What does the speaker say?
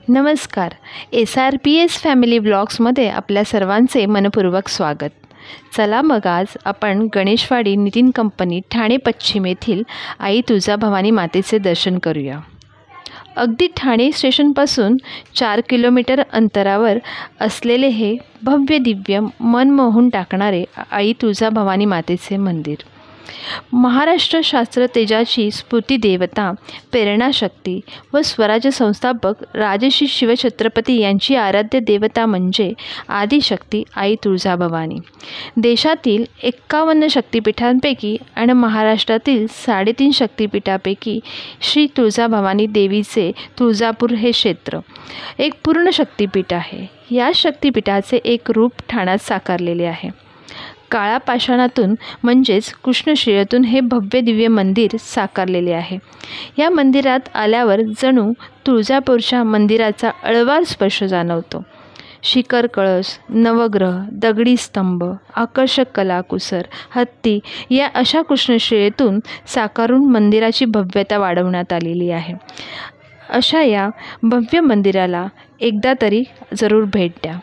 नमस्कार. SRPS family ब्लॉग्समध्ये आपल्या सर्वांचे मनपूर्वक स्वागत. चला मग आज आपण गणेशवाडी नितीन कंपनी ठाणे पश्चिम येथील आई तुळजाभवानी मातेचे दर्शन करूया. अगदी ठाणे स्टेशनपासून 4 किलोमीटर अंतरावर असलेले हे भव्य दिव्य मन मोहून टाकणारे आई तुळजाभवानी मातेचे मंदिर. महाराष्ट्र शास्त्र तेजाची स्फूर्ती देवता, प्रेरणाशक्ती व स्वराज्य संस्थापक राजश्री शिवछत्रपती यांची आराध्य देवता म्हणजे आदिशक्ती आई तुळजाभवानी. देशातील 51 शक्तिपीठांपैकी आणि महाराष्ट्रातील 3.5 शक्तिपीठापैकी श्री तुळजाभवानी देवीचे तुळजापूर हे क्षेत्र एक पूर्ण शक्तिपीठ आहे. या शक्तिपीठाचे एक रूप ठाण्यात साकारलेले आहे. काळा पाषाणातून म्हणजेच कृष्णशिळेतून हे भव्य दिव्य मंदिर साकारलेले आहे. या मंदिरात आल्यावर जणू तुळजापूरच्या मंदिराचा अळवार स्पर्श जाणवतो. शिखर कळस, नवग्रह, दगडी स्तंभ, आकर्षक कलाकुसर, हत्ती या अशा कृष्णशिळेतून साकारून मंदिराची भव्यता वाढवण्यात आलेली आहे. अशा या भव्य मंदिराला एकदा तरी जरूर भेट द्या.